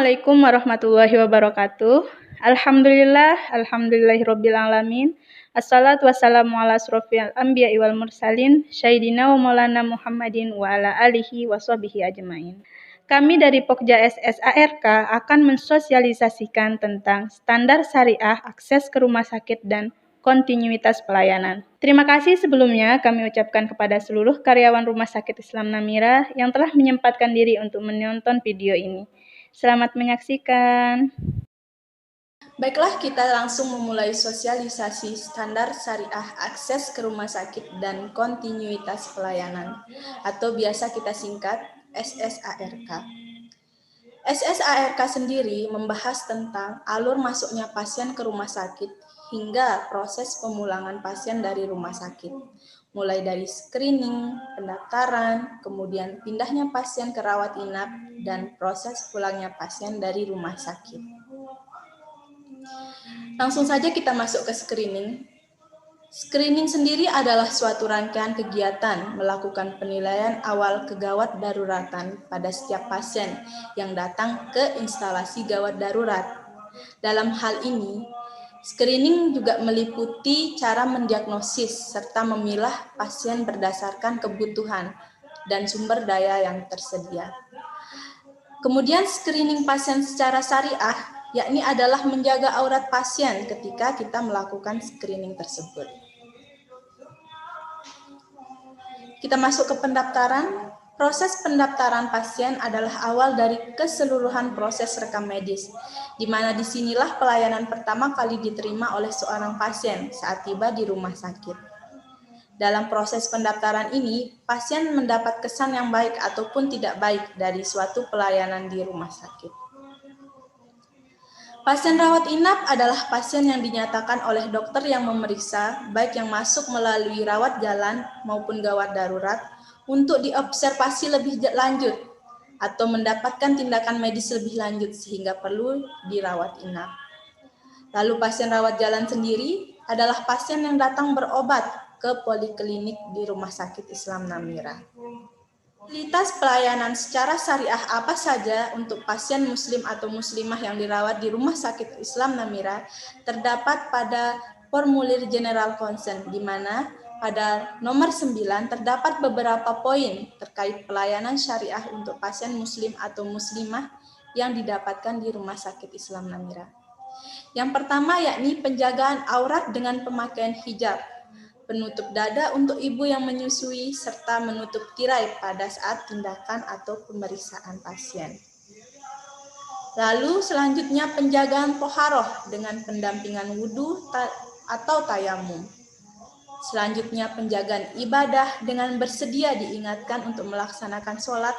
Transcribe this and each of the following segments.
Assalamualaikum warahmatullahi wabarakatuh. Alhamdulillahirabbil alamin. Assalatu wassalamu ala asrofil anbiya'i wal mursalin, sayyidina wa maulana Muhammadin wa ala alihi wa sahbihi ajmain. Kami dari Pokja SSARK akan mensosialisasikan tentang standar syariah akses ke rumah sakit dan kontinuitas pelayanan. Terima kasih sebelumnya kami ucapkan kepada seluruh karyawan Rumah Sakit Islam Namira yang telah menyempatkan diri untuk menonton video ini. Selamat menyaksikan. Baiklah, kita langsung memulai sosialisasi standar syariah akses ke rumah sakit dan kontinuitas pelayanan, atau biasa kita singkat SSARK. SSARK sendiri membahas tentang alur masuknya pasien ke rumah sakit hingga proses pemulangan pasien dari rumah sakit, mulai dari screening, pendaftaran, kemudian pindahnya pasien ke rawat inap, dan proses pulangnya pasien dari rumah sakit. Langsung saja kita masuk ke screening. Screening sendiri adalah suatu rangkaian kegiatan melakukan penilaian awal kegawat daruratan pada setiap pasien yang datang ke instalasi gawat darurat. Dalam hal ini, screening juga meliputi cara mendiagnosis serta memilah pasien berdasarkan kebutuhan dan sumber daya yang tersedia. Kemudian screening pasien secara syariah, yakni adalah menjaga aurat pasien ketika kita melakukan screening tersebut. Kita masuk ke pendaftaran. Proses pendaftaran pasien adalah awal dari keseluruhan proses rekam medis, di mana disinilah pelayanan pertama kali diterima oleh seorang pasien saat tiba di rumah sakit. Dalam proses pendaftaran ini, pasien mendapat kesan yang baik ataupun tidak baik dari suatu pelayanan di rumah sakit. Pasien rawat inap adalah pasien yang dinyatakan oleh dokter yang memeriksa, baik yang masuk melalui rawat jalan maupun gawat darurat, untuk diobservasi lebih lanjut atau mendapatkan tindakan medis lebih lanjut sehingga perlu dirawat inap. Lalu pasien rawat jalan sendiri adalah pasien yang datang berobat ke poliklinik di Rumah Sakit Islam Namira. Fasilitas pelayanan secara syariah apa saja untuk pasien muslim atau muslimah yang dirawat di Rumah Sakit Islam Namira terdapat pada formulir General Concern, di mana pada nomor 9 terdapat beberapa poin terkait pelayanan syariah untuk pasien muslim atau muslimah yang didapatkan di Rumah Sakit Islam Namira. Yang pertama yakni penjagaan aurat dengan pemakaian hijab, penutup dada untuk ibu yang menyusui, serta menutup tirai pada saat tindakan atau pemeriksaan pasien. Lalu selanjutnya penjagaan toharoh dengan pendampingan wudhu atau tayamum. Selanjutnya penjagaan ibadah dengan bersedia diingatkan untuk melaksanakan sholat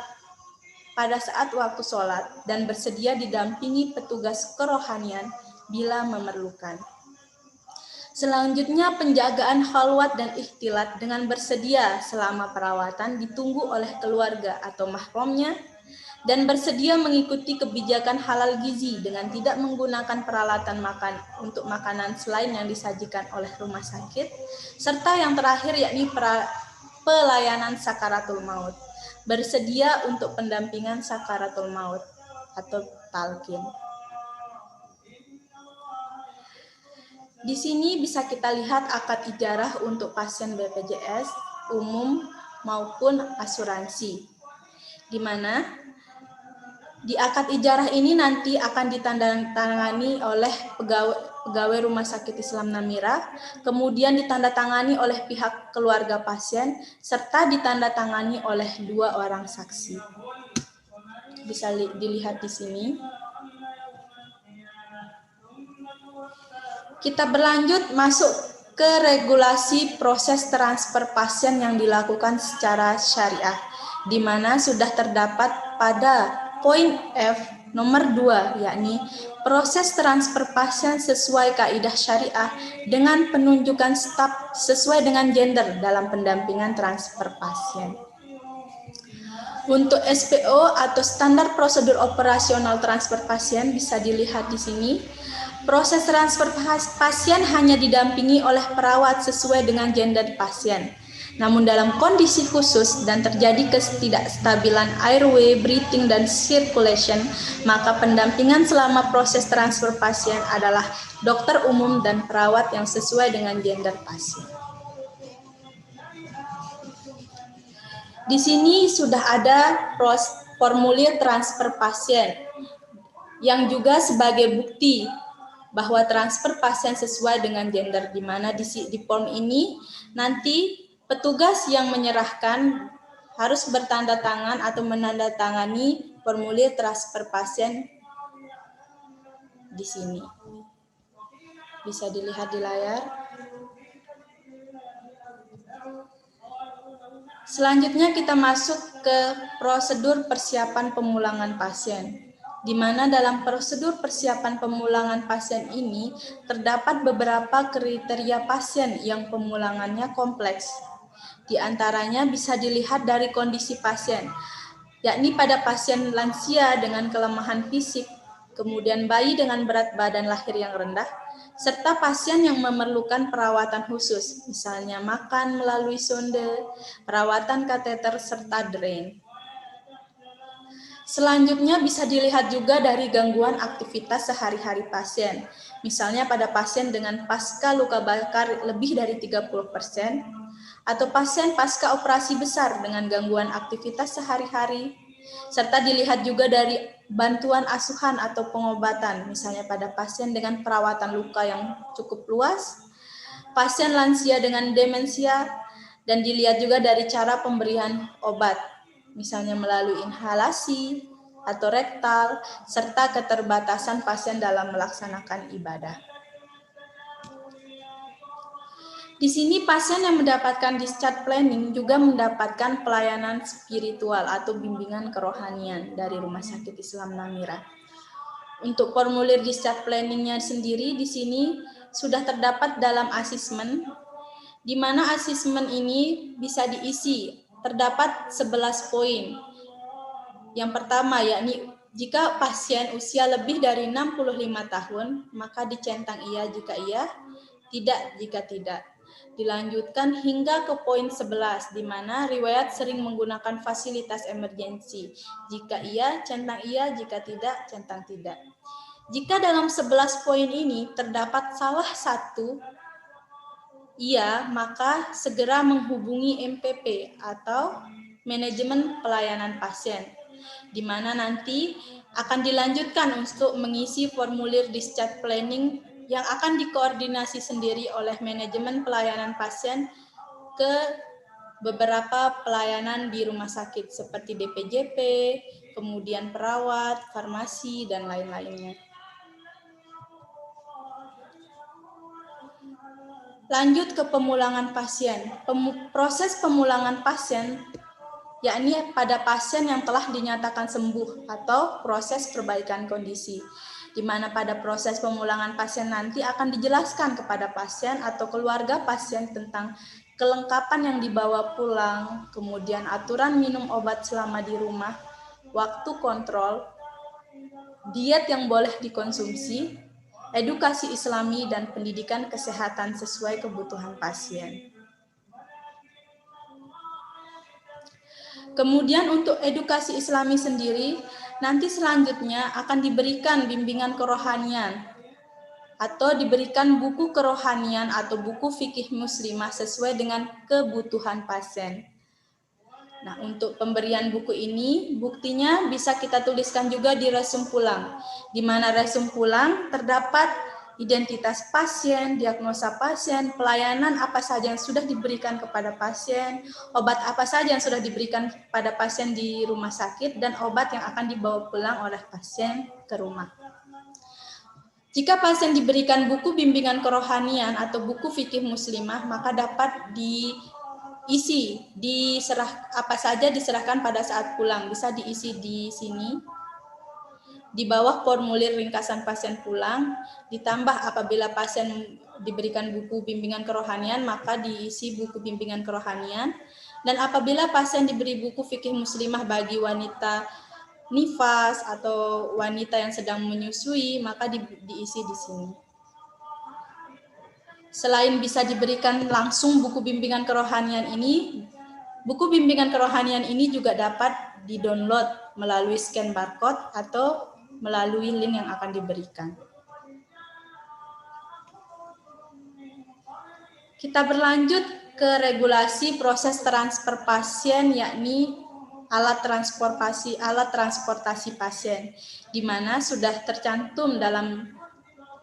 pada saat waktu sholat dan bersedia didampingi petugas kerohanian bila memerlukan. Selanjutnya penjagaan khalwat dan ikhtilat dengan bersedia selama perawatan ditunggu oleh keluarga atau mahramnya dan bersedia mengikuti kebijakan halal gizi dengan tidak menggunakan peralatan makan untuk makanan selain yang disajikan oleh rumah sakit, serta yang terakhir yakni pelayanan sakaratul maut, bersedia untuk pendampingan sakaratul maut atau talqin. Di sini bisa kita lihat akad ijarah untuk pasien BPJS umum maupun asuransi, di mana di akad ijarah ini nanti akan ditandatangani oleh pegawai Rumah Sakit Islam Namira, kemudian ditandatangani oleh pihak keluarga pasien, serta ditandatangani oleh 2 orang saksi. Bisa dilihat di sini. Kita berlanjut masuk ke regulasi proses transfer pasien yang dilakukan secara syariah, di mana sudah terdapat pada poin F nomor 2, yakni proses transfer pasien sesuai kaidah syariah dengan penunjukan staf sesuai dengan gender dalam pendampingan transfer pasien. Untuk SPO atau standar prosedur operasional transfer pasien bisa dilihat di sini. Proses transfer pasien hanya didampingi oleh perawat sesuai dengan gender pasien. Namun dalam kondisi khusus dan terjadi ketidakstabilan airway, breathing, dan circulation, maka pendampingan selama proses transfer pasien adalah dokter umum dan perawat yang sesuai dengan gender pasien. Di sini sudah ada formulir transfer pasien yang juga sebagai bukti bahwa transfer pasien sesuai dengan gender, di mana di form ini nanti petugas yang menyerahkan harus bertanda tangan atau menandatangani formulir transfer pasien di sini. Bisa dilihat di layar. Selanjutnya kita masuk ke prosedur persiapan pemulangan pasien, di mana dalam prosedur persiapan pemulangan pasien ini terdapat beberapa kriteria pasien yang pemulangannya kompleks. Di antaranya bisa dilihat dari kondisi pasien, yakni pada pasien lansia dengan kelemahan fisik, kemudian bayi dengan berat badan lahir yang rendah, serta pasien yang memerlukan perawatan khusus, misalnya makan melalui sonde, perawatan kateter, serta drain. Selanjutnya bisa dilihat juga dari gangguan aktivitas sehari-hari pasien, misalnya pada pasien dengan pasca luka bakar lebih dari 30%, atau pasien pasca operasi besar dengan gangguan aktivitas sehari-hari, serta dilihat juga dari bantuan asuhan atau pengobatan, misalnya pada pasien dengan perawatan luka yang cukup luas, pasien lansia dengan demensia, dan dilihat juga dari cara pemberian obat, misalnya melalui inhalasi atau rektal, serta keterbatasan pasien dalam melaksanakan ibadah. Di sini pasien yang mendapatkan discharge planning juga mendapatkan pelayanan spiritual atau bimbingan kerohanian dari Rumah Sakit Islam Namira. Untuk formulir discharge planning-nya sendiri di sini sudah terdapat dalam asesmen, di mana asesmen ini bisa diisi. Terdapat 11 poin. Yang pertama yakni jika pasien usia lebih dari 65 tahun, maka dicentang iya jika iya, tidak jika tidak. Dilanjutkan hingga ke poin 11, di mana riwayat sering menggunakan fasilitas emergensi. Jika iya, centang iya, jika tidak, centang tidak. Jika dalam 11 poin ini terdapat salah satu iya, maka segera menghubungi MPP atau manajemen pelayanan pasien, di mana nanti akan dilanjutkan untuk mengisi formulir discharge planning yang akan dikoordinasi sendiri oleh manajemen pelayanan pasien ke beberapa pelayanan di rumah sakit seperti DPJP, kemudian perawat, farmasi, dan lain-lainnya. Lanjut ke pemulangan pasien. Proses pemulangan pasien yakni pada pasien yang telah dinyatakan sembuh atau proses perbaikan kondisi, di mana pada proses pemulangan pasien nanti akan dijelaskan kepada pasien atau keluarga pasien tentang kelengkapan yang dibawa pulang, kemudian aturan minum obat selama di rumah, waktu kontrol, diet yang boleh dikonsumsi, edukasi Islami, dan pendidikan kesehatan sesuai kebutuhan pasien. Kemudian untuk edukasi Islami sendiri, nanti selanjutnya akan diberikan bimbingan kerohanian atau diberikan buku kerohanian atau buku fikih muslimah sesuai dengan kebutuhan pasien. Nah, untuk pemberian buku ini, buktinya bisa kita tuliskan juga di resum pulang, di mana resum pulang terdapat identitas pasien, diagnosa pasien, pelayanan apa saja yang sudah diberikan kepada pasien, obat apa saja yang sudah diberikan kepada pasien di rumah sakit, dan obat yang akan dibawa pulang oleh pasien ke rumah. Jika pasien diberikan buku bimbingan kerohanian atau buku fikih muslimah, maka dapat diisi, apa saja diserahkan pada saat pulang, bisa diisi di sini. Di bawah formulir ringkasan pasien pulang, ditambah apabila pasien diberikan buku bimbingan kerohanian, maka diisi buku bimbingan kerohanian. Dan apabila pasien diberi buku fikih muslimah bagi wanita nifas atau wanita yang sedang menyusui, maka diisi di sini. Selain bisa diberikan langsung buku bimbingan kerohanian ini juga dapat di-download melalui scan barcode atau melalui link yang akan diberikan. Kita berlanjut ke regulasi proses transfer pasien, yakni alat transportasi pasien, di mana sudah tercantum dalam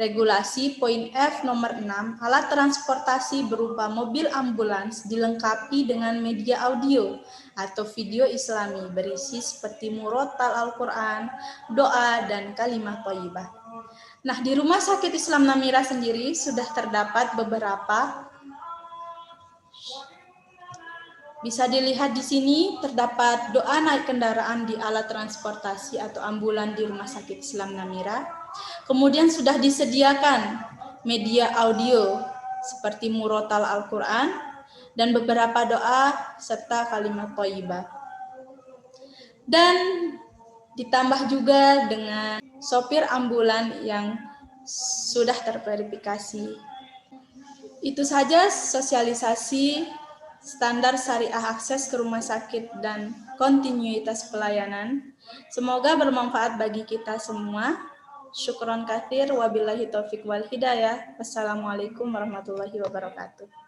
regulasi poin F nomor 6, alat transportasi berupa mobil ambulans dilengkapi dengan media audio atau video islami berisi seperti murotal Al-Quran, doa, dan kalimah thayyibah. Nah, di Rumah Sakit Islam Namira sendiri sudah terdapat beberapa. Bisa dilihat di sini terdapat doa naik kendaraan di alat transportasi atau ambulan di Rumah Sakit Islam Namira. Kemudian sudah disediakan media audio seperti murotal Al-Quran dan beberapa doa serta kalimat thayyibah. Dan ditambah juga dengan sopir ambulan yang sudah terverifikasi. Itu saja sosialisasi standar syariah akses ke rumah sakit dan kontinuitas pelayanan. Semoga bermanfaat bagi kita semua. Syukron katsir, wabillahi taufiq wal hidayah. Wassalamualaikum warahmatullahi wabarakatuh.